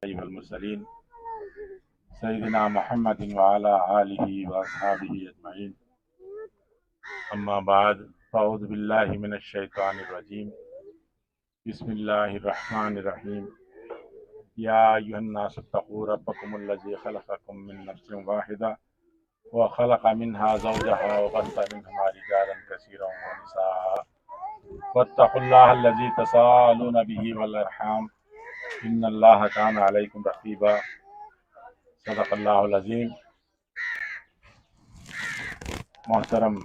والمرسلين سيدنا محمد وعلى آله وأصحابه أجمعين أما بعد فأعوذ بالله من الشيطان الرجيم بسم الله الرحمن الرحيم يا أيها الناس اتقوا ربكم الذي خلقكم من نفس واحدة وخلق منها زوجها وبث منهما رجالا كثيرا ونساء واتقوا الله الذي تساءلون به والأرحام إن الله كان عليكم رقيبا صدق اللہ العظیم۔ محترم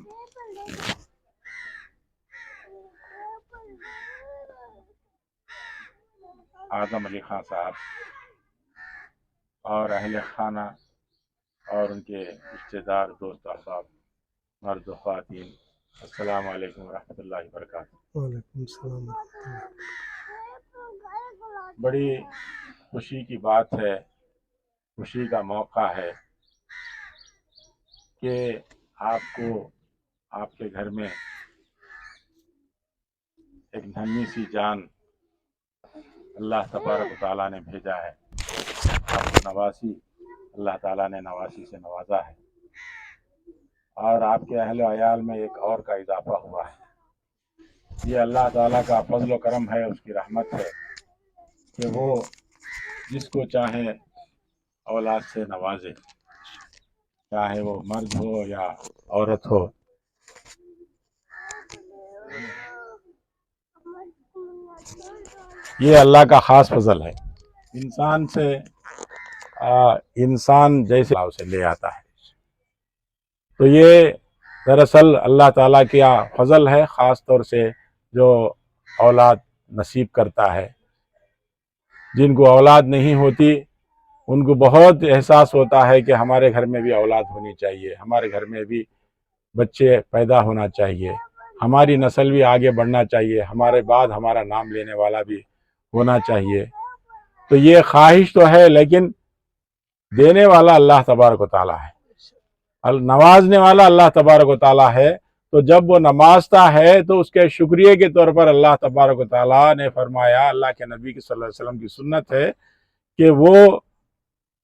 اعظم علی خان صاحب اور اہل خانہ اور ان کے رشتہ دار، دوست احباب، مرد و خواتین، السلام علیکم ورحمۃ اللہ وبرکاتہ۔ وعلیکم السلام ورحمۃ اللہ۔ بڑی خوشی کی بات ہے، خوشی کا موقع ہے کہ آپ کو آپ کے گھر میں ایک ننھی سی جان اللہ تبارک و تعالیٰ نے بھیجا ہے، آپ کو نواسی اللہ تعالیٰ نے نواسی سے نوازا ہے، اور آپ کے اہل و عیال میں ایک اور کا اضافہ ہوا ہے۔ یہ اللہ تعالیٰ کا فضل و کرم ہے، اس کی رحمت ہے کہ وہ جس کو چاہے اولاد سے نوازے، چاہے وہ مرد ہو یا عورت ہو۔ یہ اللہ کا خاص فضل ہے، انسان سے انسان جیسے اسے لے آتا ہے۔ تو یہ دراصل اللہ تعالیٰ کا فضل ہے، خاص طور سے جو اولاد نصیب کرتا ہے۔ جن کو اولاد نہیں ہوتی ان کو بہت احساس ہوتا ہے کہ ہمارے گھر میں بھی اولاد ہونی چاہیے، ہمارے گھر میں بھی بچے پیدا ہونا چاہیے، ہماری نسل بھی آگے بڑھنا چاہیے، ہمارے بعد ہمارا نام لینے والا بھی ہونا چاہیے۔ تو یہ خواہش تو ہے، لیکن دینے والا اللہ تبارک و تعالیٰ ہے، نوازنے والا اللہ تبارک و تعالیٰ ہے۔ تو جب وہ نوازتا ہے تو اس کے شکریہ کے طور پر اللہ تبارک و تعالیٰ نے فرمایا، اللہ کے نبی صلی اللہ علیہ وسلم کی سنت ہے کہ وہ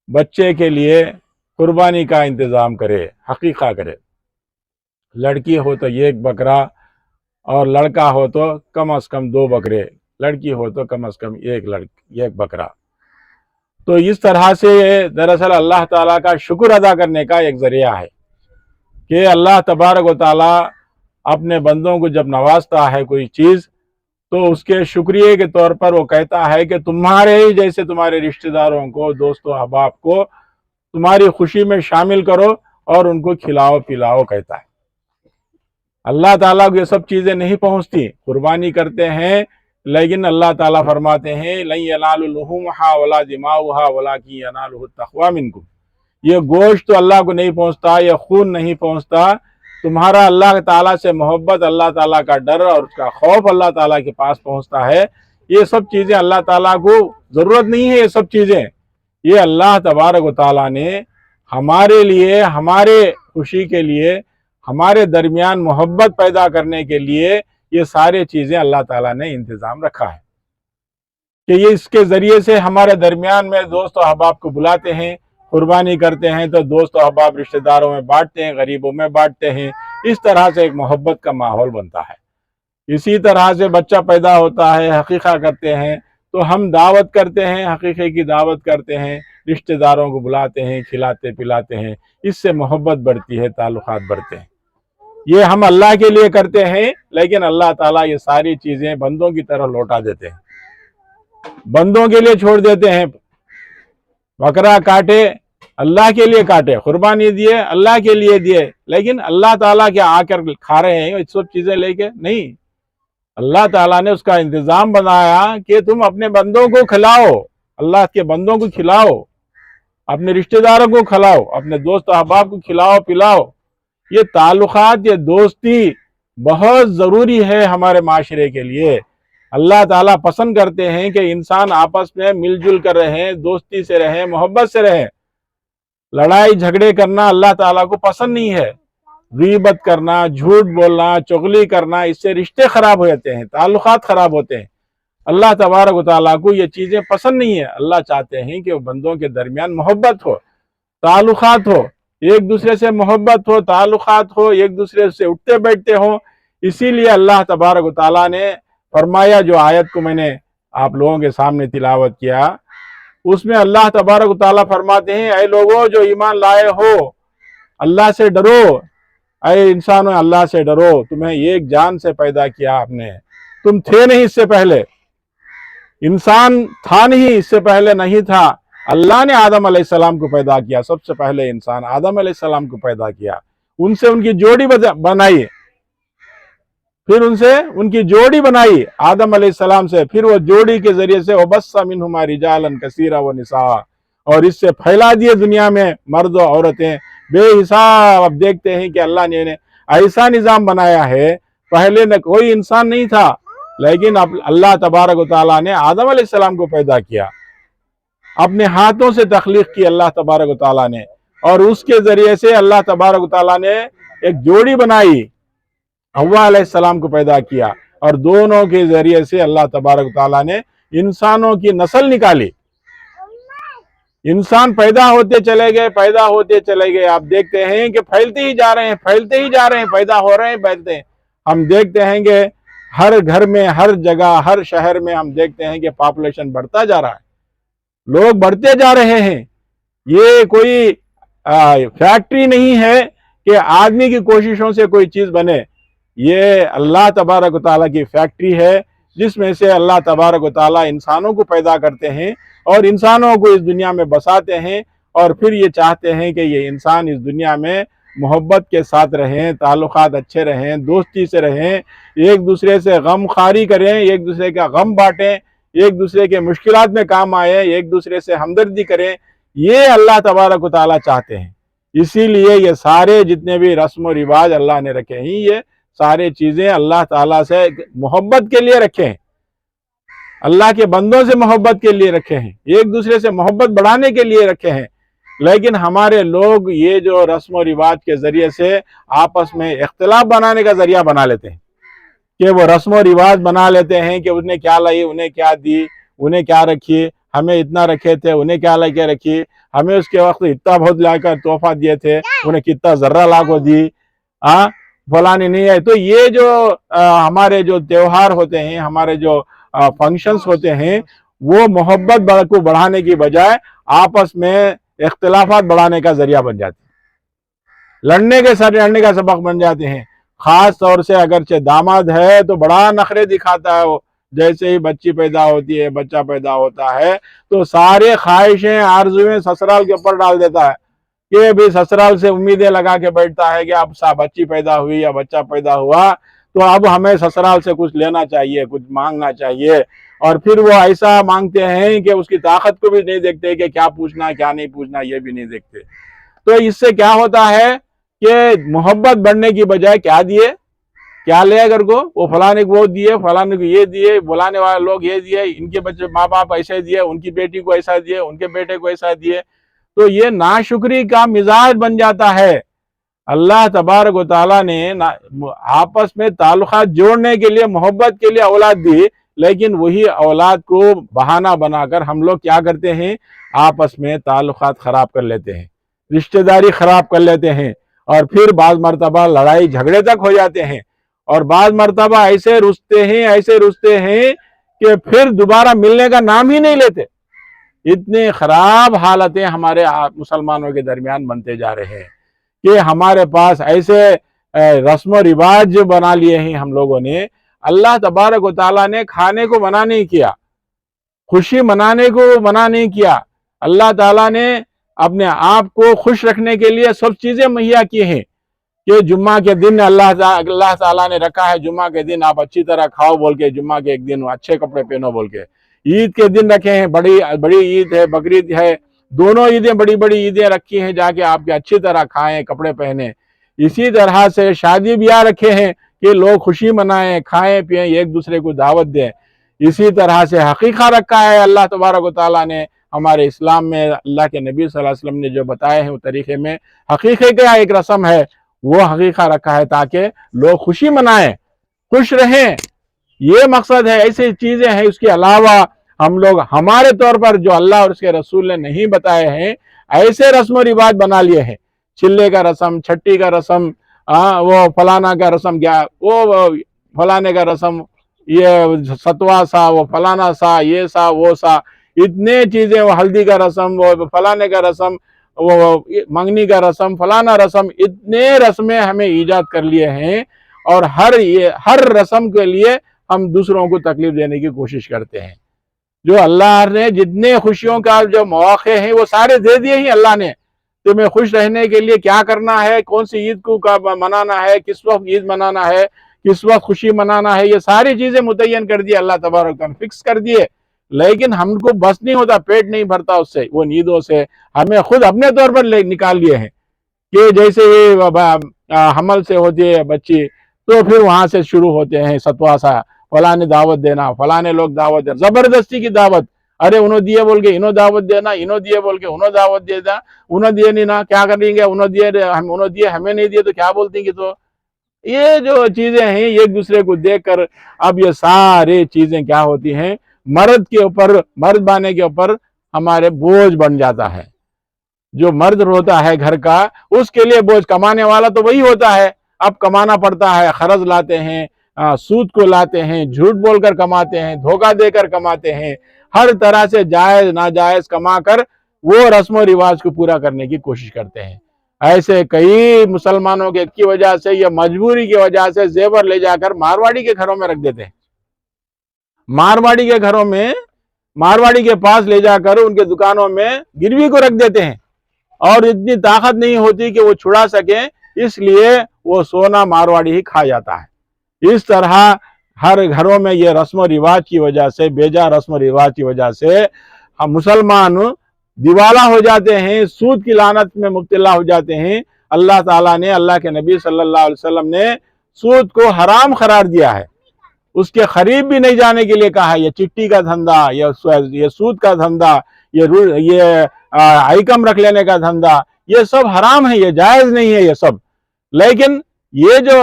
بچے کے لیے قربانی کا انتظام کرے، عقیقہ کرے۔ لڑکی ہو تو ایک بکرا، اور لڑکا ہو تو کم از کم 2 بکرے، لڑکی ہو تو کم از کم ایک بکرا۔ تو اس طرح سے دراصل اللہ تعالیٰ کا شکر ادا کرنے کا ایک ذریعہ ہے کہ اللہ تبارک و تعالیٰ اپنے بندوں کو جب نوازتا ہے کوئی چیز تو اس کے شکریہ کے طور پر وہ کہتا ہے کہ تمہارے ہی جیسے تمہارے رشتہ داروں کو، دوستوں احباب کو تمہاری خوشی میں شامل کرو اور ان کو کھلاؤ پلاؤ کہتا ہے۔ اللہ تعالیٰ کو یہ سب چیزیں نہیں پہنچتی، قربانی کرتے ہیں، لیکن اللہ تعالیٰ فرماتے ہیں لَن يَنَالُوا لُحُومَهَا وَلَا دِمَاؤُهَا وَلَٰكِن يَنَالُهُ التَّقْوَىٰ مِنكُمْ۔ یہ گوشت تو اللہ کو نہیں پہنچتا، یہ خون نہیں پہنچتا، تمہارا اللہ تعالیٰ سے محبت، اللہ تعالیٰ کا ڈر اور اس کا خوف اللہ تعالیٰ کے پاس پہنچتا ہے۔ یہ سب چیزیں اللہ تعالیٰ کو ضرورت نہیں ہے، یہ سب چیزیں یہ اللہ تبارک و تعالیٰ نے ہمارے لیے، ہمارے خوشی کے لیے، ہمارے درمیان محبت پیدا کرنے کے لیے یہ سارے چیزیں اللہ تعالیٰ نے انتظام رکھا ہے کہ یہ اس کے ذریعے سے ہمارے درمیان میں دوست و احباب کو بلاتے ہیں، قربانی کرتے ہیں تو دوست و احباب رشتہ داروں میں بانٹتے ہیں، غریبوں میں بانٹتے ہیں، اس طرح سے ایک محبت کا ماحول بنتا ہے۔ اسی طرح سے بچہ پیدا ہوتا ہے، عقیقہ کرتے ہیں تو ہم دعوت کرتے ہیں، عقیقے کی دعوت کرتے ہیں، رشتہ داروں کو بلاتے ہیں، کھلاتے پلاتے ہیں، اس سے محبت بڑھتی ہے، تعلقات بڑھتے ہیں۔ یہ ہم اللہ کے لیے کرتے ہیں، لیکن اللہ تعالیٰ یہ ساری چیزیں بندوں کی طرح لوٹا دیتے ہیں، بندوں کے لیے چھوڑ دیتے ہیں۔ بکرا کاٹے اللہ کے لیے کاٹے، قربانی دیے اللہ کے لیے دیے، لیکن اللہ تعالیٰ کے آ کر کھا رہے ہیں یہ سب چیزیں لے کے نہیں۔ اللہ تعالیٰ نے اس کا انتظام بنایا کہ تم اپنے بندوں کو کھلاؤ، اللہ کے بندوں کو کھلاؤ، اپنے رشتہ داروں کو کھلاؤ، اپنے دوست احباب کو کھلاؤ پلاؤ۔ یہ تعلقات، یہ دوستی بہت ضروری ہے ہمارے معاشرے کے لیے۔ اللہ تعالیٰ پسند کرتے ہیں کہ انسان آپس میں مل جل کر رہیں، دوستی سے رہیں، محبت سے رہیں۔ لڑائی جھگڑے کرنا اللہ تعالیٰ کو پسند نہیں ہے۔ غیبت کرنا، جھوٹ بولنا، چغلی کرنا، اس سے رشتے خراب ہو جاتے ہیں، تعلقات خراب ہوتے ہیں۔ اللہ तबारक व तआला को ये चीज़ें पसंद नहीं है। अल्लाह चाहते हैं कि वो बंदों के दरमियान मोहब्बत हो, ताल्लुकात हो, एक दूसरे से मोहब्बत हो, ताल्लुकात हो, एक दूसरे से उठते बैठते हो। इसीलिए अल्लाह तबारक व तआला ने फरमाया, जो आयत को मैंने आप लोगों के सामने तिलावत किया, उसमें अल्लाह तबारक व तआला फरमाते हैं, ऐ लोगों जो ईमान लाए हो, अल्लाह से डरो, ऐ इंसानों अल्लाह से डरो, तुम्हें एक जान से पैदा किया आपने, तुम थे नहीं इससे पहले, इंसान था नहीं इससे पहले नहीं था। अल्लाह ने आदम अलैहिस्सलाम को पैदा किया, सबसे पहले इंसान आदम अलैहिस्सलाम को पैदा किया, उनसे उनकी जोड़ी बनाई, फिर उनसे उनकी जोड़ी बनाई आदम अलैहिस्सलाम से, फिर वो जोड़ी के जरिए से वबस्सा मिनहुमा रिजालन कसीरा व निसा, और इससे फैला दिए दुनिया में मर्द और औरतें बेहिसाब। अब देखते हैं कि अल्लाह ने ऐसा निज़ाम बनाया है, पहले न कोई इंसान नहीं था, लेकिन अब अल्लाह तबारक व तआला ने आदम अलैहिस्सलाम को पैदा किया, अपने हाथों से तख्लीक की अल्लाह तबारक व तआला ने, और उसके जरिए से अल्लाह तबारक व तआला ने एक जोड़ी बनाई, हव्वा अलैहिस्सलाम को पैदा किया, और दोनों के जरिए से अल्लाह तबारक व तआला ने इंसानों की नस्ल निकाली। इंसान पैदा होते चले गए, पैदा होते चले गए, आप देखते हैं कि फैलते ही जा रहे हैं, फैलते ही जा रहे हैं, पैदा हो रहे हैं, फैलते हैं। हम देखते हैं कि हर घर में, हर जगह, हर शहर में हम देखते हैं कि पॉपुलेशन बढ़ता जा रहा है, लोग बढ़ते जा रहे हैं। ये कोई फैक्ट्री नहीं है कि आदमी की कोशिशों से कोई चीज़ बने, ये अल्लाह तबारक व तआला की फैक्ट्री है, जिसमें से अल्लाह तबारक व तआला इंसानों को पैदा करते हैं और इंसानों को इस दुनिया में बसाते हैं, और फिर ये चाहते हैं कि ये इंसान इस दुनिया में मोहब्बत के साथ रहें, ताल्लुकात अच्छे रहें, दोस्ती से रहें, एक दूसरे से गम खारी करें, एक दूसरे का गम बांटें, एक दूसरे के मुश्किलात में काम आए, एक दूसरे से हमदर्दी करें। ये अल्लाह तबारक व तआला चाहते हैं। इसीलिए ये सारे जितने भी रस्म व रिवाज अल्लाह ने रखे हैं, ये सारे चीज़ें अल्लाह ताला से मोहब्बत के लिए रखे हैं, अल्लाह के बंदों से मोहब्बत के लिए रखे हैं, एक दूसरे से मोहब्बत बढ़ाने के लिए रखे हैं। लेकिन हमारे लोग ये जो रस्म व रिवाज के ज़रिए से आपस में इख्तिलाफ बनाने का ज़रिया बना लेते हैं, कि वो रस्म व रिवाज बना लेते हैं कि उन्हें क्या लाई, उन्हें क्या दी, उन्हें क्या रखी, हमें इतना रखे थे, उन्हें क्या ला के रखी, हमें उसके वक्त इतना बहुत लाकर तोहफा दिए थे, उन्हें कितना ज़र्रा ला को दी, फलानी नहीं है। तो ये जो हमारे जो त्योहार होते हैं, हमारे जो फंक्शंस होते हैं, वो मोहब्बत को बढ़ाने की बजाय आपस में इख्तिलाफात बढ़ाने का जरिया बन जाते हैं, लड़ने का सबक बन जाते हैं। खास तौर से अगरचे दामाद है तो बड़ा नखरे दिखाता है वो, जैसे ही बच्ची पैदा होती है, बच्चा पैदा होता है, तो सारे ख्वाहिशें आरज़ुएं ससुराल के ऊपर डाल देता है, कि भी ससुराल से उम्मीदें लगा के बैठता है कि अब बच्ची पैदा हुई या बच्चा पैदा हुआ तो अब हमें ससुराल से कुछ लेना चाहिए, कुछ मांगना चाहिए, और फिर वो ऐसा मांगते हैं कि उसकी ताकत को भी नहीं देखते कि क्या पूछना क्या नहीं पूछना, ये भी नहीं देखते। तो इससे क्या होता है कि मोहब्बत बढ़ने की बजाय क्या दिए, क्या ले अगर को वो फलाने को वो दिए, फलाने को ये दिए, बुलाने वाले लोग ये दिए, इनके बच्चे माँ बाप ऐसे दिए, उनकी बेटी को ऐसा दिए, उनके बेटे को ऐसा दिए, तो ये नाशुक्री का मिजाज बन जाता है। अल्लाह तबारक व तआला ने आपस में ताल्लुकात जोड़ने के लिए, मोहब्बत के लिए औलाद दी, लेकिन वही औलाद को बहाना बनाकर हम लोग क्या करते हैं, आपस में ताल्लुकात खराब कर लेते हैं, रिश्तेदारी खराब कर लेते हैं, और फिर बाज़ मरतबा लड़ाई झगड़े तक हो जाते हैं, और बाज़ मरतबा ऐसे रुसते हैं कि फिर दोबारा मिलने का नाम ही नहीं लेते। इतनी खराब हालतें हमारे मुसलमानों के दरमियान बनते जा रहे हैं कि हमारे पास ऐसे रस्म रिवाज बना लिए हैं हम लोगों ने। अल्लाह तबारक व तआला ने खाने को मना नहीं किया, खुशी मनाने को मना नहीं किया। अल्लाह ताला ने अपने आप को खुश रखने के लिए सब चीज़ें मुहैया की हैं, कि जुम्मा के दिन अल्लाह ताला ने रखा है, जुम्मा के दिन आप अच्छी तरह खाओ बोल के, जुम्मा के एक दिन अच्छे कपड़े पहनो बोल के। ईद के दिन रखे हैं, बड़ी ईद है, बकरीद है, दोनों ईदें बड़ी बड़ी ईदें रखी हैं, जाके आपके अच्छी तरह खाएं, कपड़े पहने। इसी तरह से शादी ब्याह रखे हैं कि लोग खुशी मनाएं, खाएं पिएं, एक दूसरे को दावत दें। इसी तरह से हकीका रखा है अल्लाह तबारक व तआला ने हमारे इस्लाम में, अल्लाह के नबी सल्लल्लाहु अलैहि वसल्लम ने जो बताए हैं वो तरीके में हकीके का एक रस्म है, वो हकीका रखा है ताकि लोग खुशी मनाएं, खुश रहें, یہ مقصد ہے، ایسی چیزیں ہیں۔ اس کے علاوہ ہم لوگ ہمارے طور پر جو اللہ اور اس کے رسول نے نہیں بتائے ہیں، ایسے رسم و رواج بنا لیے ہیں، چلے کا رسم، چھٹی کا رسم، وہ فلانا کا رسم، کیا وہ فلانے کا رسم، یہ ستوا سا، وہ فلانا سا، یہ سا وہ سا، اتنے چیزیں، وہ ہلدی کا رسم، وہ فلانے کا رسم، وہ منگنی کا رسم، فلانا رسم، اتنے رسمیں ہمیں ایجاد کر لیے ہیں، اور ہر رسم کے لیے ہم دوسروں کو تکلیف دینے کی کوشش کرتے ہیں۔ جو اللہ نے جتنے خوشیوں کا جو مواقع ہیں وہ سارے دے دیے ہی اللہ نے۔ تمہیں خوش رہنے کے لیے کیا کرنا ہے، کون سی عید کو منانا ہے، کس وقت عید منانا ہے، کس وقت خوشی منانا ہے، یہ ساری چیزیں متعین کر دی اللہ تبارک تعالیٰ، فکس کر دیے، لیکن ہم کو بس نہیں ہوتا، پیٹ نہیں بھرتا اس سے، وہ عیدوں سے ہمیں خود اپنے طور پر نکال لیے ہیں کہ جیسے حمل سے ہوتی ہے بچی تو پھر وہاں سے شروع ہوتے ہیں ستوا سا، فلانے دعوت دینا، فلانے لوگ دعوت دینا، زبردستی کی دعوت، ارے انہوں دیے بول کے انہوں دعوت دینا، انہوں دیے بول کے انہوں دعوت دینا، انہوں دیے نہیں نا کیا کریں گے، انہوں دیے ہمیں نہیں دیے تو کیا بولتے ہیں۔ تو یہ جو چیزیں ہیں ایک دوسرے کو دیکھ کر اب یہ سارے چیزیں کیا ہوتی ہیں، مرد کے اوپر، مرد بانے کے اوپر ہمارے بوجھ بن جاتا ہے۔ جو مرد ہوتا ہے گھر کا، اس کے لیے بوجھ، کمانے والا تو وہی ہوتا ہے، اب کمانا پڑتا ہے، خرچ لاتے ہیں، سود کو لاتے ہیں، جھوٹ بول کر کماتے ہیں، دھوکہ دے کر کماتے ہیں، ہر طرح سے جائز ناجائز کما کر وہ رسم و رواج کو پورا کرنے کی کوشش کرتے ہیں۔ ایسے کئی مسلمانوں کی وجہ سے، یہ مجبوری کی وجہ سے زیور لے جا کر مارواڑی کے گھروں میں رکھ دیتے ہیں، مارواڑی کے گھروں میں، مارواڑی کے پاس لے جا کر ان کے دکانوں میں گروی کو رکھ دیتے ہیں، اور اتنی طاقت نہیں ہوتی کہ وہ چھڑا سکیں، اس لیے وہ سونا مارواڑی ہی کھا جاتا ہے۔ اس طرح ہر گھروں میں یہ رسم و رواج کی وجہ سے، بیجا رسم و رواج کی وجہ سے ہم مسلمان دیوالا ہو جاتے ہیں، سود کی لعنت میں مبتلا ہو جاتے ہیں۔ اللہ تعالیٰ نے، اللہ کے نبی صلی اللہ علیہ وسلم نے سود کو حرام قرار دیا ہے، اس کے قریب بھی نہیں جانے کے لیے کہا ہے۔ یہ چٹی کا دھندا، یہ سود کا دھندا، یہ آئیکم رکھ لینے کا دھندا، یہ سب حرام ہے، یہ جائز نہیں ہے یہ سب۔ لیکن یہ جو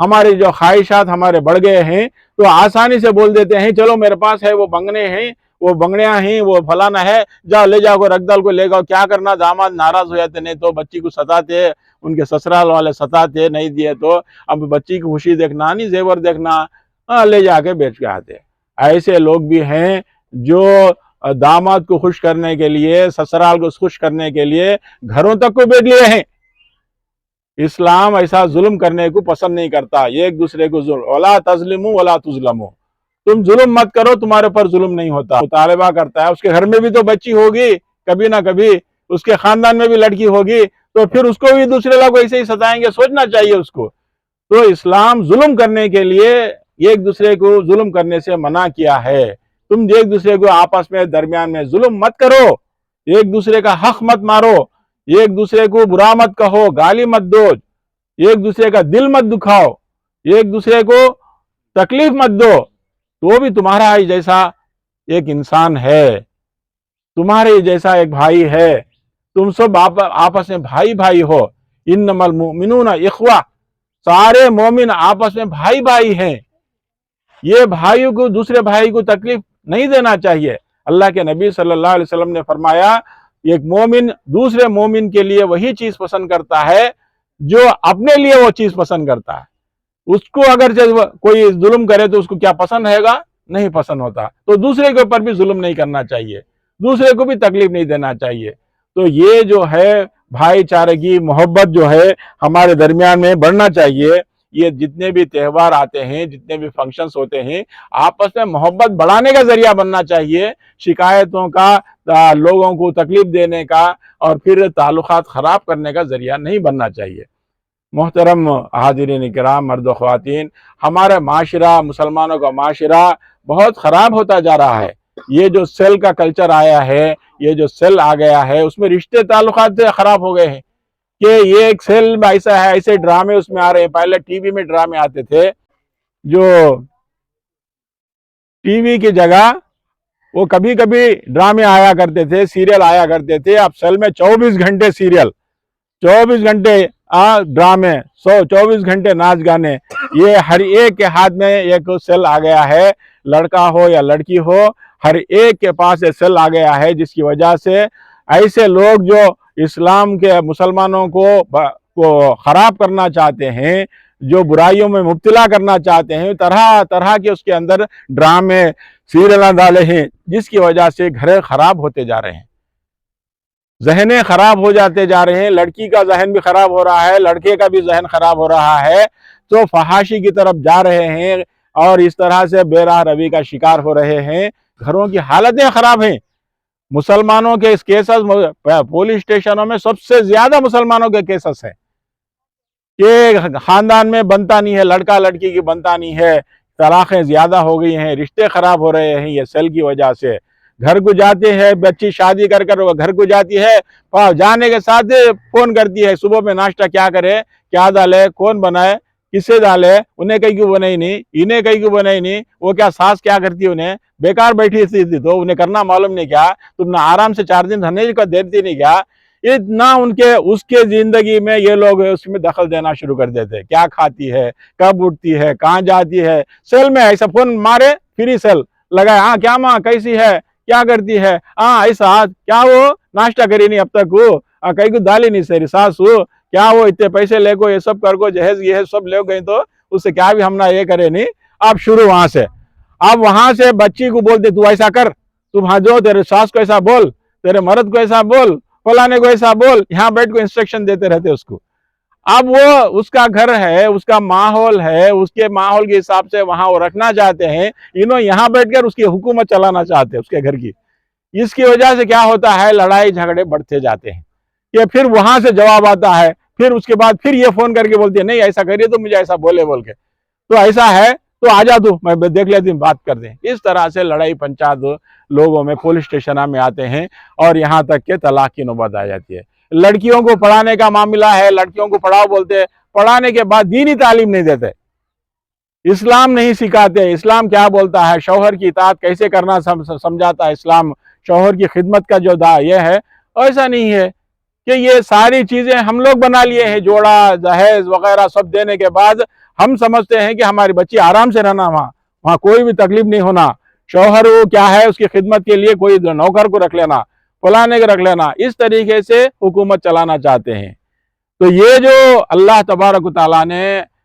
ہمارے جو خواہشات ہمارے بڑھ گئے ہیں تو آسانی سے بول دیتے ہیں چلو میرے پاس ہے، وہ بنگنے ہیں، وہ بنگڑیاں ہیں، وہ فلانا ہے، جاؤ لے جاؤ، رکھ ڈال کو لے گاؤ، کیا کرنا، داماد ناراض ہو جاتے، نہیں تو بچی کو ستاتے، ان کے سسرال والے ستاتے، نہیں دیے تو اب بچی کی خوشی دیکھنا نہیں، زیور دیکھنا، لے جا کے بیچ کے آتے۔ ایسے لوگ بھی ہیں جو داماد کو خوش کرنے کے لیے، سسرال کو خوش کرنے کے لیے گھروں تک کو بیچ لیے ہیں۔ اسلام ایسا ظلم کرنے کو پسند نہیں کرتا، ایک دوسرے کو ظلم، وَلَا تَظْلِمُوا وَلَا تُظْلَمُوا، تم ظلم مت کرو، تمہارے پر ظلم نہیں ہوتا۔ مطالبہ کرتا ہے، اس کے گھر میں بھی تو بچی ہوگی کبھی نہ کبھی، اس کے خاندان میں بھی لڑکی ہوگی، تو پھر اس کو بھی دوسرے لوگ ایسے ہی ستائیں گے، سوچنا چاہیے اس کو۔ تو اسلام ظلم کرنے کے لیے، ایک دوسرے کو ظلم کرنے سے منع کیا ہے۔ تم ایک دوسرے کو آپس میں درمیان میں ظلم مت کرو، ایک دوسرے کا حق مت مارو، ایک دوسرے کو برا مت کہو، گالی مت دو، ایک دوسرے کا دل مت دکھاؤ، ایک دوسرے کو تکلیف مت دو، تو وہ بھی تمہارا ہی جیسا ایک انسان ہے، تمہارے جیسا ایک بھائی ہے، تم سب آپس میں بھائی بھائی ہو۔ انما المؤمنون اخوہ، سارے مومن آپس میں بھائی بھائی ہیں، یہ بھائیوں کو، دوسرے بھائی کو تکلیف نہیں دینا چاہیے۔ اللہ کے نبی صلی اللہ علیہ وسلم نے فرمایا ایک مومن دوسرے مومن کے لیے وہی چیز پسند کرتا ہے جو اپنے لیے وہ چیز پسند کرتا ہے۔ اس کو اگر کوئی ظلم کرے تو اس کو کیا پسند ہے گا؟ نہیں پسند ہوتا۔ تو دوسرے کے اوپر بھی ظلم نہیں کرنا چاہیے، دوسرے کو بھی تکلیف نہیں دینا چاہیے۔ تو یہ جو ہے بھائی چارگی، محبت جو ہے ہمارے درمیان میں بڑھنا چاہیے۔ یہ جتنے بھی تہوار آتے ہیں، جتنے بھی فنکشنز ہوتے ہیں، آپس میں محبت بڑھانے کا ذریعہ بننا چاہیے، شکایتوں کا، لوگوں کو تکلیف دینے کا اور پھر تعلقات خراب کرنے کا ذریعہ نہیں بننا چاہیے۔ محترم حاضرین کرام، مرد و خواتین، ہمارا معاشرہ، مسلمانوں کا معاشرہ بہت خراب ہوتا جا رہا ہے۔ یہ جو سیل کا کلچر آیا ہے، یہ جو سیل آ گیا ہے، اس میں رشتے تعلقات خراب ہو گئے ہیں کہ یہ ایک سیل میں ایسا ہے، ایسے ڈرامے اس میں آ رہے ہیں۔ پہلے ٹی وی میں ڈرامے آتے تھے، جو ٹی وی کی جگہ وہ کبھی کبھی ڈرامے آیا کرتے تھے، سیریل آیا کرتے تھے۔ اب سیل میں 24 گھنٹے سیریل، 24 گھنٹے ड्रामे 124 घंटे नाच गाने, ये हर एक के हाथ में एक सेल आ गया है, लड़का हो या लड़की हो, हर एक के पास एक सेल आ गया है, जिसकी वजह से ऐसे लोग जो इस्लाम के मुसलमानों को खराब करना चाहते हैं, जो बुराइयों में मुब्तला करना चाहते हैं, तरह तरह के उसके अंदर ड्रामे सीरियल डाले हैं, जिसकी वजह से घर खराब होते जा रहे हैं, जहनें खराब हो जाते जा रहे हैं, लड़की का जहन भी खराब हो रहा है, लड़के का भी जहन खराब हो रहा है, तो फहाशी की तरफ जा रहे हैं और इस तरह से बेराह रवी का शिकार हो रहे हैं। घरों की हालतें खराब हैं। मुसलमानों के इस केसेस पुलिस स्टेशनों में सबसे ज्यादा मुसलमानों के केसेस हैं कि खानदान में बनता नहीं है, लड़का लड़की की बनता नहीं है, तलाक़ें ज्यादा हो गई हैं, रिश्ते खराब हो रहे हैं ये सेल की वजह से। घर को जाते हैं, बच्ची शादी कर घर को जाती है, जाने के साथ फोन करती है, सुबह में नाश्ता क्या करे, क्या डाले, कौन बनाए, किससे डाले, उन्हें कहीं क्यों बनाई नहीं, इन्हें कहीं क्यों बनाई नहीं, वो क्या सास क्या करती है, उन्हें बेकार बैठी थी तो उन्हें करना मालूम नहीं क्या, तुमने आराम से 4 दिन रहने का देती नहीं क्या। इतना उनके उसके जिंदगी में ये लोग उसमें दखल देना शुरू कर देते, क्या खाती है, कब उठती है, कहाँ जाती है, सेल में ऐसा फोन मारे, फ्री सेल लगाए, हाँ क्या माँ कैसी है, क्या करती है, हाँ ऐसा, क्या वो नाश्ता करी नहीं अब तक, वो कहीं को दाली नहीं सही सासू, क्या वो इतने पैसे ले को, ये सब कर को, जहेज ये सब ले गई तो उससे क्या भी हमना ये करे नहीं। आप शुरू वहां से, अब वहां से बच्ची को बोलते तू ऐसा कर, तुम हाँ जो तेरे सास को ऐसा बोल, तेरे मर्द को ऐसा बोल, फलाने को ऐसा बोल, यहाँ बैठ को इंस्ट्रक्शन देते रहते उसको। अब वो उसका घर है, उसका माहौल है, उसके माहौल के हिसाब से वहां वो रखना चाहते हैं, इन्होंने यहाँ बैठकर उसकी हुकूमत चलाना चाहते हैं उसके घर की। इसकी वजह से क्या होता है, लड़ाई झगड़े बढ़ते जाते हैं। ये फिर वहां से जवाब आता है, फिर उसके बाद फिर ये फोन करके बोलती है नहीं ऐसा करिए तो मुझे ऐसा बोले बोल के, तो ऐसा है तो आ जा तू, मैं देख लेती हूँ, बात कर दें। इस तरह से लड़ाई पंचायत लोगों में पुलिस स्टेशन में आते हैं और यहाँ तक के तलाक की नौबत आ जाती है। लड़कियों को पढ़ाने का मामला है, लड़कियों को पढ़ाओ बोलते, पढ़ाने के बाद दीनी तालीम नहीं देते, इस्लाम नहीं सिखाते। इस्लाम क्या बोलता है, शौहर की इताअत कैसे करना समझाता है इस्लाम, शौहर की खिदमत का जो ये है, ऐसा नहीं है कि ये सारी चीजें हम लोग बना लिए हैं, जोड़ा दहेज वगैरह सब देने के बाद हम समझते हैं कि हमारी बच्ची आराम से रहना, वहाँ कोई भी तकलीफ नहीं होना, शौहर वो क्या है उसकी खिदमत के लिए कोई नौकर को रख लेना, फलाने को रख लेना, इस तरीके से हुकूमत चलाना चाहते हैं। तो ये जो अल्लाह तबारक तआला ने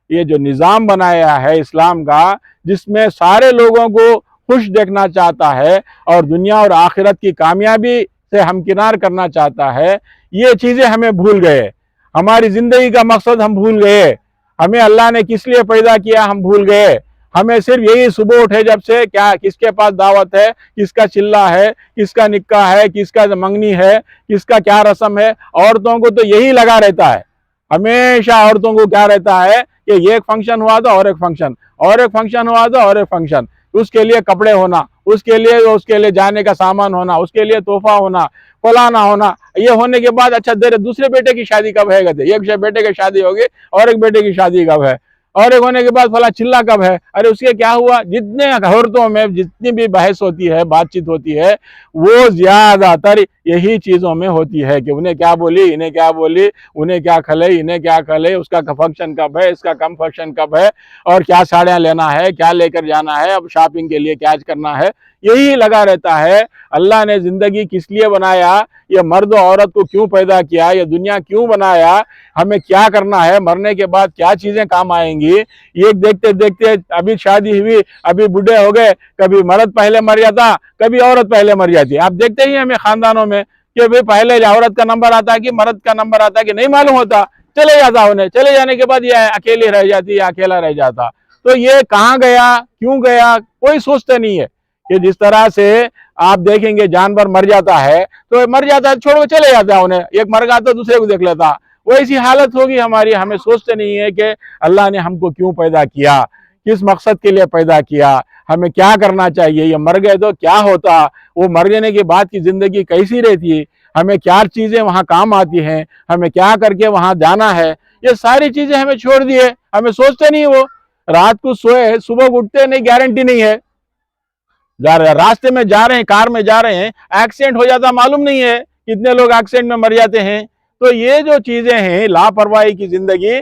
ये जो निज़ाम बनाया है इस्लाम का, जिसमें सारे लोगों को खुश देखना चाहता है और दुनिया और आखिरत की कामयाबी से हमकिनार करना चाहता है, ये चीज़ें हमें भूल गए। हमारी ज़िंदगी का मकसद हम भूल गए, हमें अल्लाह ने किस लिए पैदा किया हम भूल गए। हमें सिर्फ यही सुबह उठे जब से क्या किसके पास दावत है, किसका चिल्ला है, किसका निक्का है, किसका मंगनी है, किसका क्या रस्म है, औरतों को तो यही लगा रहता है। हमेशा औरतों को क्या रहता है कि ये एक फंक्शन हुआ था और एक फंक्शन, और एक फंक्शन हुआ था और एक फंक्शन, उसके लिए कपड़े होना, उसके लिए जाने का सामान होना, उसके लिए तोहफा होना, फलाना होना। ये होने के बाद अच्छा देर दूसरे बेटे की शादी कब है, कहते एक बेटे की शादी होगी और एक बेटे की शादी कब है, और एक होने के बाद फला चिल्ला कब है, अरे उसके क्या हुआ। जितने औरतों में जितनी भी बहस होती है, बातचीत होती है, वो ज्यादातर यही चीजों में होती है कि उन्हें क्या बोली, इन्हें क्या बोली, उन्हें क्या खले, इन्हें क्या खले, उसका फंक्शन कब है, इसका कम फंक्शन कब है, और क्या साड़ियाँ लेना है, क्या लेकर जाना है, अब शॉपिंग के लिए क्या करना है, यही लगा रहता है। अल्लाह ने जिंदगी किस लिए बनाया, ये मर्द और औरत को क्यों पैदा किया, ये दुनिया क्यों बनाया, हमें क्या करना है, मरने के बाद क्या चीजें काम आएंगी, ये देखते देखते अभी शादी हुई, अभी बूढ़े हो गए, कभी मर्द पहले मर जाता, कभी औरत पहले मर जाती। आप देखते ही हमें खानदानों में कि भाई पहले औरत का नंबर आता है कि मर्द का नंबर आता है कि नहीं मालूम होता, चले जाता उन्हें, चले जाने के बाद ये अकेली रह जाती, या अकेला रह जाता। तो ये कहाँ गया, क्यों गया, कोई सोचते नहीं है। कि जिस तरह से आप देखेंगे जानवर मर जाता है तो मर जाता है, छोड़ के चले जाता है उन्हें, एक मर गया तो दूसरे को देख लेता, वैसी हालत होगी हमारी। हमें सोचते नहीं है कि अल्लाह ने हमको क्यों पैदा किया, किस मकसद के लिए पैदा किया, हमें क्या करना चाहिए, ये मर गए तो क्या होता, वो मर जाने के बाद की जिंदगी कैसी रहती, हमें क्या चीजें वहाँ काम आती हैं, हमें क्या करके वहाँ जाना है, ये सारी चीजें हमें छोड़ दिए, हमें सोचते नहीं। वो रात को सोए सुबह उठते नहीं, गारंटी नहीं है, रास्ते में जा रहे हैं, कार में जा रहे हैं, एक्सीडेंट हो जाता मालूम नहीं है, कितने लोग एक्सीडेंट में मर जाते हैं। تو یہ جو چیزیں ہیں لاپرواہی کی زندگی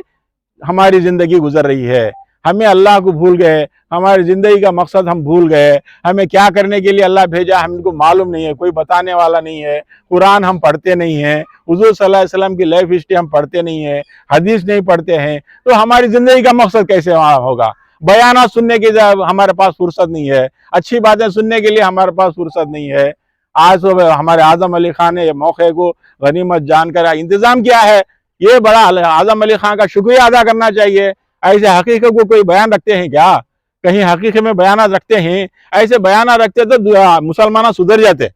ہماری زندگی گزر رہی ہے. ہمیں اللہ کو بھول گئے, ہماری زندگی کا مقصد ہم بھول گئے, ہمیں کیا کرنے کے لیے اللہ بھیجا ہم کو معلوم نہیں ہے, کوئی بتانے والا نہیں ہے, قرآن ہم پڑھتے نہیں ہیں, حضور صلی اللہ علیہ وسلم کی لائف ہسٹری ہم پڑھتے نہیں ہیں, حدیث نہیں پڑھتے ہیں, تو ہماری زندگی کا مقصد کیسے ہوگا؟ بیانات سننے کی ہمارے پاس فرصت نہیں ہے, اچھی باتیں سننے کے لیے ہمارے پاس فرصت نہیں ہے. آج تو ہمارے اعظم علی خان نے یہ موقع کو غنیمت جان کر انتظام کیا ہے, یہ بڑا اعظم علی خان کا شکریہ ادا کرنا چاہیے. ایسے حقیقت کو کوئی بیان رکھتے ہیں کیا؟ کہیں حقیقت میں بیانات رکھتے ہیں؟ ایسے بیانات رکھتے تو مسلمان سدھر جاتے.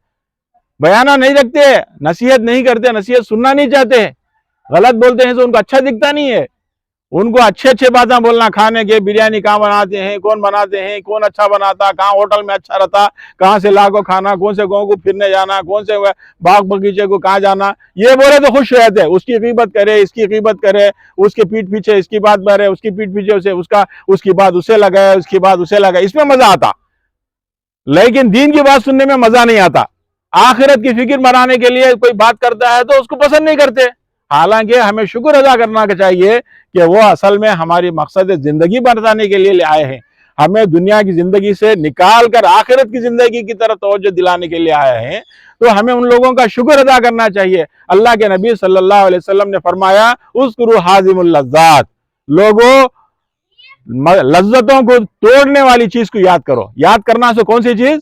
بیانات نہیں رکھتے, نصیحت نہیں کرتے, نصیحت سننا نہیں چاہتے, غلط بولتے ہیں تو ان کو اچھا دکھتا نہیں ہے. ان کو اچھے باتیں بولنا, کھانے کے بریانی کہاں بناتے ہیں, کون بناتے ہیں, کون اچھا بناتا, کہاں ہوٹل میں اچھا رہتا, کہاں سے لا کو کھانا, کون سے گاؤں کو پھرنے جانا, کون سے باغ بغیچے کو کہاں جانا, یہ بولے تو خوش رہتے. اس کی غیبت کرے, اس کی غیبت کرے, اس کے پیٹھ پیچھے اس کی بات بھرے, اس کی پیٹھ پیچھے سے اس کی بات اسے لگائے, اس کی بات اسے لگائے, اس میں مزہ آتا. لیکن دین کی بات سننے میں مزہ نہیں آتا. آخرت کی فکر بنانے کے لیے کوئی بات کرتا ہے تو اس کو پسند نہیں کرتے. حالانکہ ہمیں شکر ادا کرنا چاہیے کہ وہ اصل میں ہماری مقصد زندگی بنانے کے لیے آئے ہیں. ہمیں دنیا کی زندگی سے نکال کر آخرت کی زندگی کی طرف توجہ دلانے کے لیے آئے ہیں. تو ہمیں ان لوگوں کا شکر ادا کرنا چاہیے. اللہ کے نبی صلی اللہ علیہ وسلم نے فرمایا, اذکروا حازم اللذات, لوگوں لذتوں کو توڑنے والی چیز کو یاد کرو. یاد کرنا سے کون سی چیز؟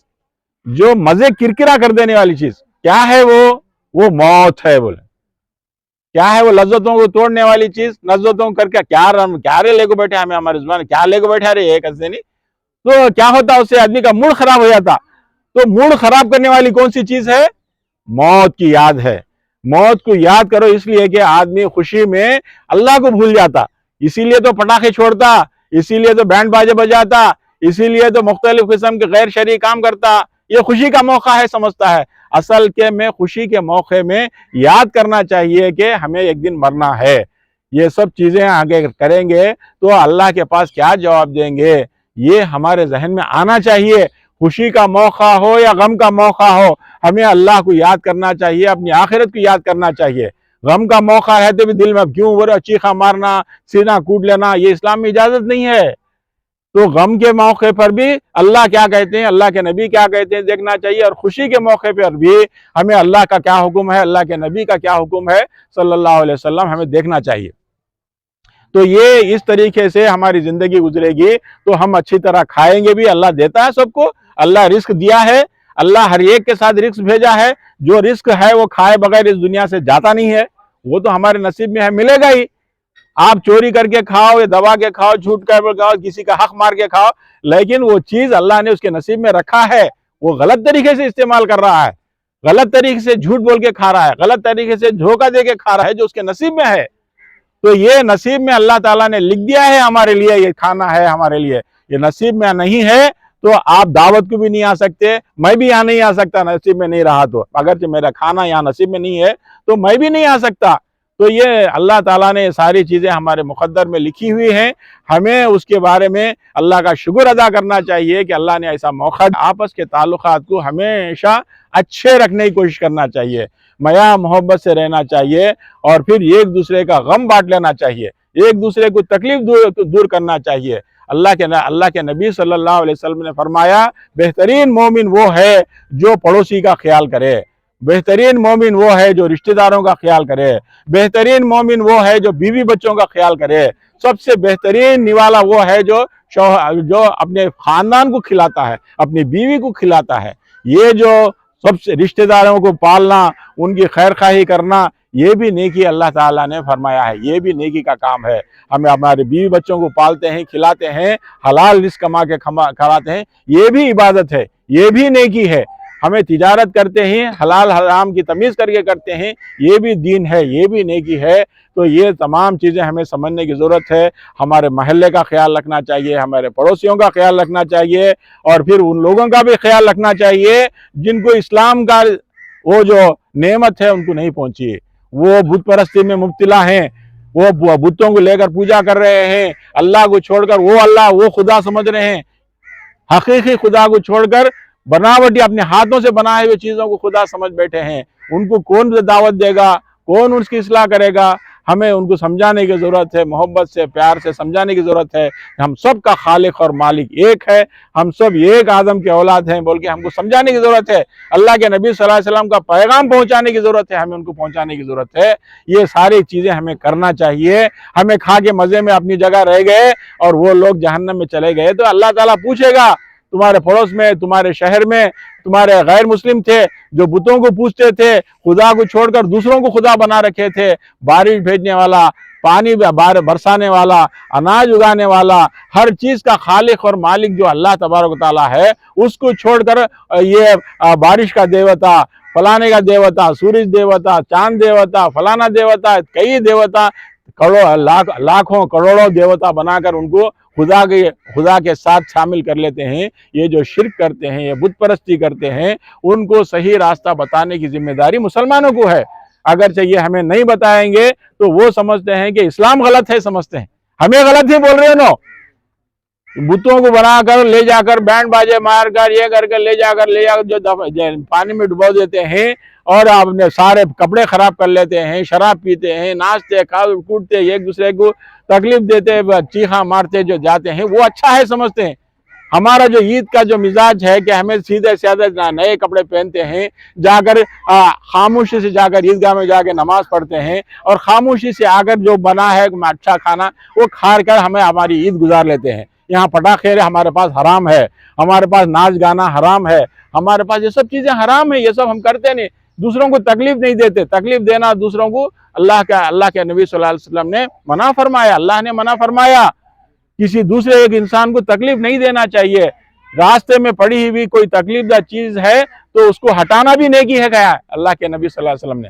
جو مزے کرکرا کر دینے والی چیز. کیا ہے وہ موت ہے. بولے کیا ہے وہ لذتوں کو توڑنے والی چیز؟ لذتوں کر کے کیا رے لے کو بیٹھے ہمیں, ہمارے زبان کیا لے کو بیٹھے رہے, ایک ایسے نہیں. تو کیا ہوتا اس سے آدمی کا موڈ خراب ہو جاتا. تو موڈ خراب کرنے والی کون سی چیز ہے؟ موت کی یاد ہے. موت کو یاد کرو, اس لیے کہ آدمی خوشی میں اللہ کو بھول جاتا, اسی لیے تو پٹاخے چھوڑتا, اسی لیے تو بینڈ باجے بجاتا, اسی لیے تو مختلف قسم کے غیر شرعی کام کرتا. یہ خوشی کا موقع ہے سمجھتا ہے. اصل کے میں خوشی کے موقع میں یاد کرنا چاہیے کہ ہمیں ایک دن مرنا ہے. یہ سب چیزیں آگے کریں گے تو اللہ کے پاس کیا جواب دیں گے, یہ ہمارے ذہن میں آنا چاہیے. خوشی کا موقع ہو یا غم کا موقع ہو, ہمیں اللہ کو یاد کرنا چاہیے, اپنی آخرت کو یاد کرنا چاہیے. غم کا موقع ہے تو بھی دل میں کیوں چیخا مارنا, سینہ کوٹ لینا, یہ اسلام میں اجازت نہیں ہے. تو غم کے موقع پر بھی اللہ کیا کہتے ہیں, اللہ کے نبی کیا کہتے ہیں دیکھنا چاہیے. اور خوشی کے موقع پر بھی ہمیں اللہ کا کیا حکم ہے, اللہ کے نبی کا کیا حکم ہے صلی اللہ علیہ وسلم, ہمیں دیکھنا چاہیے. تو یہ اس طریقے سے ہماری زندگی گزرے گی تو ہم اچھی طرح کھائیں گے بھی. اللہ دیتا ہے سب کو, اللہ رزق دیا ہے, اللہ ہر ایک کے ساتھ رزق بھیجا ہے. جو رزق ہے وہ کھائے بغیر اس دنیا سے جاتا نہیں ہے, وہ تو ہمارے نصیب میں ہے, ملے گا ہی. آپ چوری کر کے کھاؤ یا دبا کے کھاؤ, جھوٹ کر کھاؤ, کسی کا حق مار کے کھاؤ, لیکن وہ چیز اللہ نے اس کے نصیب میں رکھا ہے, وہ غلط طریقے سے استعمال کر رہا ہے, غلط طریقے سے جھوٹ بول کے کھا رہا ہے, غلط طریقے سے دھوکہ دے کے کھا رہا ہے جو اس کے نصیب میں ہے. تو یہ نصیب میں اللہ تعالیٰ نے لکھ دیا ہے ہمارے لیے, یہ کھانا ہے ہمارے لیے. یہ نصیب میں نہیں ہے تو آپ دعوت کو بھی نہیں آ سکتے, میں بھی یہاں نہیں آ سکتا نصیب میں نہیں رہا تو. اگرچہ میرا کھانا یہاں نصیب میں نہیں ہے تو میں بھی نہیں آ سکتا. تو یہ اللہ تعالیٰ نے ساری چیزیں ہمارے مقدر میں لکھی ہوئی ہیں. ہمیں اس کے بارے میں اللہ کا شکر ادا کرنا چاہیے کہ اللہ نے ایسا موقع. آپس کے تعلقات کو ہمیشہ اچھے رکھنے کی کوشش کرنا چاہیے, میاں محبت سے رہنا چاہیے, اور پھر ایک دوسرے کا غم بانٹ لینا چاہیے, ایک دوسرے کو تکلیف دور کرنا چاہیے. اللہ کے نبی صلی اللہ علیہ وسلم نے فرمایا, بہترین مومن وہ ہے جو پڑوسی کا خیال کرے, بہترین مومن وہ ہے جو رشتہ داروں کا خیال کرے, بہترین مومن وہ ہے جو بیوی بچوں کا خیال کرے, سب سے بہترین نوالا وہ ہے جو اپنے خاندان کو کھلاتا ہے, اپنی بیوی کو کھلاتا ہے. یہ جو سب سے رشتہ داروں کو پالنا, ان کی خیر خواہی کرنا, یہ بھی نیکی اللہ تعالیٰ نے فرمایا ہے, یہ بھی نیکی کا کام ہے. ہمیں ہمارے بیوی بچوں کو پالتے ہیں, کھلاتے ہیں, حلال رزق کما کے کھلاتے ہیں, یہ بھی عبادت ہے, یہ بھی نیکی ہے. ہمیں تجارت کرتے ہیں, حلال حرام کی تمیز کر کے کرتے ہیں, یہ بھی دین ہے, یہ بھی نیکی ہے. تو یہ تمام چیزیں ہمیں سمجھنے کی ضرورت ہے. ہمارے محلے کا خیال رکھنا چاہیے, ہمارے پڑوسیوں کا خیال رکھنا چاہیے, اور پھر ان لوگوں کا بھی خیال رکھنا چاہیے جن کو اسلام کا وہ جو نعمت ہے ان کو نہیں پہنچی, وہ بت پرستی میں مبتلا ہیں, وہ بتوں کو لے کر پوجا کر رہے ہیں, اللہ کو چھوڑ کر وہ خدا سمجھ رہے ہیں. حقیقی خدا کو چھوڑ کر بناوٹی اپنے ہاتھوں سے بنائے ہوئے چیزوں کو خدا سمجھ بیٹھے ہیں. ان کو کون دعوت دے گا, کون उसकी इस्लाह करेगा। हमें उनको समझाने की ज़रूरत है, मोहब्बत से प्यार से समझाने की ज़रूरत है। हम सब का खालिक और मालिक एक है, हम सब एक आदम के औलाद हैं बोल के हमको समझाने की ज़रूरत है। अल्लाह के नबी सल्लल्लाहु अलैहि वसल्लम का पैगाम पहुंचाने की ज़रूरत है, हमें उनको पहुंचाने की ज़रूरत है। ये सारी चीज़ें हमें करना चाहिए। हमें खा के मज़े में अपनी जगह रह गए और वो लोग जहन्नम में चले गए तो अल्लाह ताला पूछेगा, तुम्हारे पड़ोस में, तुम्हारे शहर में तुम्हारे गैर मुस्लिम थे जो बुतों को पूजते थे, खुदा को छोड़कर दूसरों को खुदा बना रखे थे, बारिश भेजने वाला, पानी बरसाने वाला, अनाज उगाने वाला, हर चीज का खालिक और मालिक जो अल्लाह तबारक व तआला है, उसको छोड़कर ये बारिश का देवता, फलाने का देवता, सूरज देवता, चांद देवता, फलाना देवता, कई देवता, लाखों करोड़ों देवता बनाकर उनको खुदा के साथ शामिल कर लेते हैं। ये जो शिर्क करते हैं, ये बुत परस्ती करते हैं, उनको सही रास्ता बताने की जिम्मेदारी मुसलमानों को है। अगर चाहिए हमें नहीं बताएंगे तो वो समझते हैं कि इस्लाम गलत है, समझते हैं हमें गलत ही बोल रहे हो। नो, बुतों को बनाकर ले जाकर बैंड बाजे मारकर ये करके ले जाकर जो पानी में डुबो देते हैं और अपने सारे कपड़े खराब कर लेते हैं, शराब पीते हैं, नाचते कूदते, एक दूसरे को तकलीफ देते, चीखा मारते जो जाते हैं, वो अच्छा है समझते हैं। हमारा जो ईद का जो मिजाज है कि हमें सीधे साधे नए कपड़े पहनते हैं, जाकर खामोशी से जाकर ईदगाह में जाकर नमाज पढ़ते हैं और खामोशी से आकर जो बना है अच्छा खाना वो खा कर हमें हमारी ईद गुजार लेते हैं। यहाँ पटाखे हमारे पास हराम है, हमारे पास नाच गाना हराम है, हमारे पास ये सब चीज़ें हराम है, ये सब हम करते नहीं, दूसरों को तकलीफ नहीं देते। तकलीफ देना दूसरों को अल्लाह के नबी सल्लल्लाहु अलैहि वसल्लम ने मना फरमाया, अल्लाह ने मना फरमाया। किसी दूसरे एक इंसान को तकलीफ नहीं देना चाहिए। रास्ते में पड़ी हुई कोई तकलीफदार चीज है तो उसको हटाना भी नेकी है, गया अल्लाह के नबी सल्लल्लाहु अलैहि वसल्लम ने।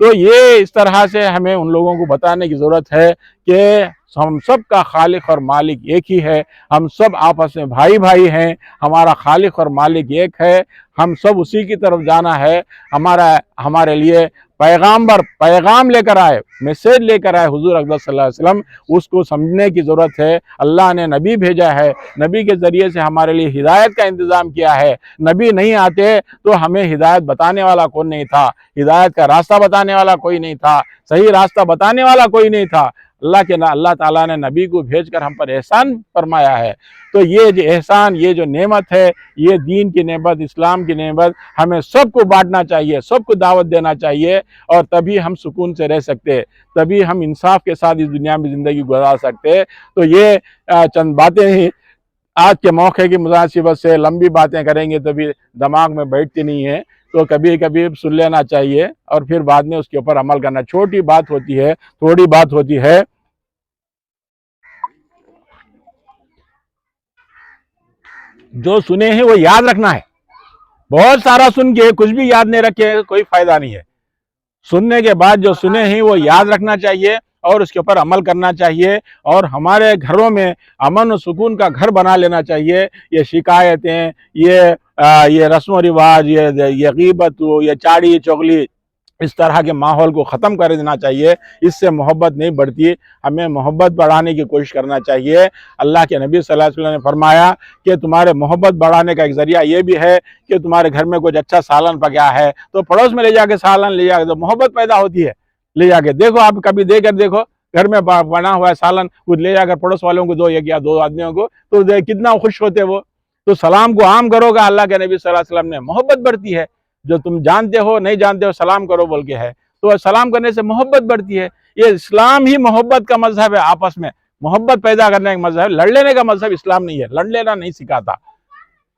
तो ये इस तरह से हमें उन लोगों को बताने की ज़रूरत है कि हम सब का खालिक और मालिक एक ही है, हम सब आपस में भाई भाई हैं, हमारा खालिक और मालिक एक है, हम सब उसी की तरफ जाना है। हमारे लिए पैगाम लेकर आए, मैसेज लेकर आए हुजूर अकबर सल्लल्लाहु अलैहि वसल्लम, उसको समझने की ज़रूरत है। अल्लाह ने नबी भेजा है, नबी के ज़रिए से हमारे लिए हिदायत का इंतज़ाम किया है। नबी नहीं आते तो हमें हिदायत बताने वाला कौन नहीं था, हिदायत का रास्ता बताने वाला कोई नहीं था, सही रास्ता बताने वाला कोई नहीं था। अल्लाह ताला ने नबी को भेजकर हम पर एहसान फरमाया है। तो ये जो एहसान, ये जो नेमत है, ये दीन की नेमत, इस्लाम की नेमत हमें सबको बांटना चाहिए, सबको दावत देना चाहिए और तभी हम सुकून से रह सकते, तभी हम इंसाफ के साथ इस दुनिया में ज़िंदगी गुजार सकते। तो ये चंद बातें ही आज के मौके की मुनासिबत से, लंबी बातें करेंगे तभी दिमाग में बैठती नहीं है, तो कभी कभी सुन लेना चाहिए और फिर बाद में उसके ऊपर अमल करना। छोटी बात होती है, थोड़ी बात होती है, जो सुने हैं वो याद रखना है। बहुत सारा सुन के कुछ भी याद नहीं रखे कोई फायदा नहीं है। सुनने के बाद जो सुने हैं वो याद रखना चाहिए और उसके ऊपर अमल करना चाहिए और हमारे घरों में अमन और सुकून का घर बना लेना चाहिए। ये शिकायतें, ये रस्म रिवाज, ये गीबत, ये चाड़ी चुगली, इस तरह के माहौल को ख़त्म कर देना चाहिए। इससे मोहब्बत नहीं बढ़ती, हमें मोहब्बत बढ़ाने की कोशिश करना चाहिए। अल्लाह के नबी सल्लल्लाहु अलैहि वसल्लम ने फरमाया कि तुम्हारे मोहब्बत बढ़ाने का एक ज़रिया ये भी है कि तुम्हारे घर में कुछ अच्छा सालन पका है तो पड़ोस में ले जाके सालन ले जाके, तो मोहब्बत पैदा होती है। ले जाके देखो, आप कभी देकर देखो, घर में बना हुआ है सालन, कुछ ले जाकर पड़ोस वालों को दो, एक या दो आदमियों को, तो कितना खुश होते वो। तो सलाम को आम करोगा, अल्लाह के नबी सल्लल्लाहु अलैहि वसल्लम ने, मोहब्बत बढ़ती है। जो तुम जानते हो नहीं जानते हो सलाम करो बोल के है, तो सलाम करने से मोहब्बत बढ़ती है। ये इस्लाम ही मोहब्बत का मजहब है, आपस में मोहब्बत पैदा करने का मजहब है। लड़ लेने का मजहब इस्लाम नहीं है, लड़ लेना नहीं सिखाता,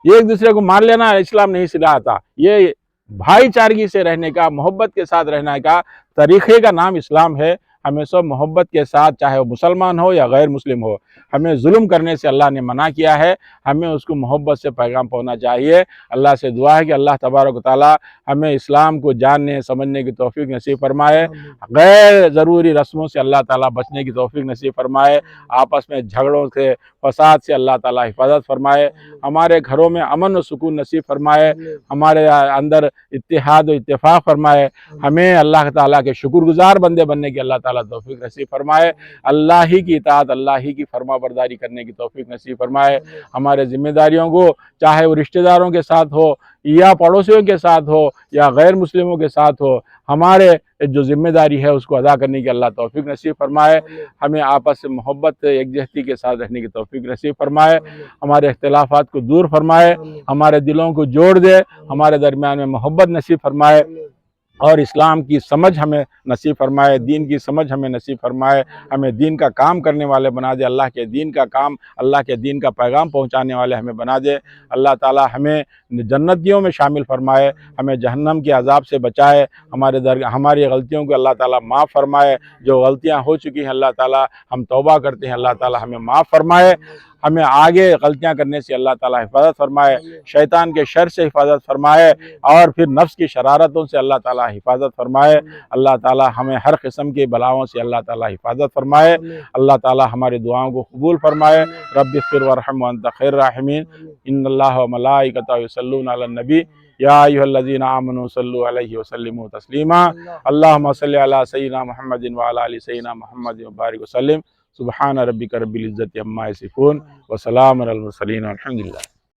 एक दूसरे को मार लेना इस्लाम नहीं सिखाता। ये भाईचारगी से रहने का, मोहब्बत के साथ रहने का तरीक़े का नाम इस्लाम है। हमें सब मोहब्बत के साथ, चाहे वो मुसलमान हो या गैर मुस्लिम हो, हमें जुल्म करने से अल्लाह ने मना किया है, हमें उसको मोहब्बत से पैगाम पहुंचना चाहिए। अल्लाह से दुआ है कि अल्लाह तबारक व तआला हमें इस्लाम को जानने समझने की तौफीक नसीब फरमाए, गैर ज़रूरी रस्मों से अल्लाह ताला बचने की तौफीक नसीब फरमाए, आपस में झगड़ों से, फसाद से अल्लाह ताला हिफाजत फरमाए, हमारे घरों में अमन और सुकून नसीब फरमाए, हमारे अंदर इत्तेहाद और इत्तेफाक फरमाए, हमें अल्लाह ताला के शुक्रगुजार बंदे बनने की अल्लाह ताला تعالیٰ توفیق نصیب فرمائے، اللہ ہی کی اطاعت، اللہ ہی کی فرما برداری کرنے کی توفیق نصیب فرمائے۔ ہمارے ذمہ داریوں کو چاہے وہ رشتہ داروں کے ساتھ ہو یا پڑوسیوں کے ساتھ ہو یا غیر مسلموں کے ساتھ ہو، ہمارے جو ذمہ داری ہے اس کو ادا کرنے کی اللہ توفیق نصیب فرمائے۔ ہمیں آپس سے محبت یکجہتی کے ساتھ رہنے کی توفیق نصیب فرمائے، ہمارے اختلافات کو دور فرمائے، ہمارے دلوں کو جوڑ دے، ہمارے درمیان میں محبت نصیب فرمائے، اور اسلام کی سمجھ ہمیں نصیب فرمائے، دین کی سمجھ ہمیں نصیب فرمائے، ہمیں دین کا کام کرنے والے بنا دے، اللہ کے دین کا کام، اللہ کے دین کا پیغام پہنچانے والے ہمیں بنا دے۔ اللہ تعالی ہمیں جنتیوں میں شامل فرمائے، ہمیں جہنم کے عذاب سے بچائے، ہماری غلطیوں کو اللہ تعالی معاف فرمائے، جو غلطیاں ہو چکی ہیں اللہ تعالی ہم توبہ کرتے ہیں، اللہ تعالی ہمیں معاف فرمائے، ہمیں آگے غلطیاں کرنے سے اللہ تعالی حفاظت فرمائے، شیطان کے شر سے حفاظت فرمائے، اور پھر نفس کی شرارتوں سے اللہ تعالی حفاظت فرمائے۔ اللہ تعالی ہمیں ہر قسم کے بلاؤں سے اللہ تعالی حفاظت فرمائے، اللہ تعالی ہماری دعاؤں کو قبول فرمائے۔ رب اغفر وارحم وانت خیر الراحمین، ان اللہ وملائکتہ یصلون علی النبی یا ایھا الذین آمنوا صلوا علیہ وسلموا تسلیما، اللہم صل علی سیدنا محمد وعلی آل سیدنا محمد وبارک وسلم۔ سبحان ربک رب العزت عما یصفون وسلام علی المرسلین والحمد للہ۔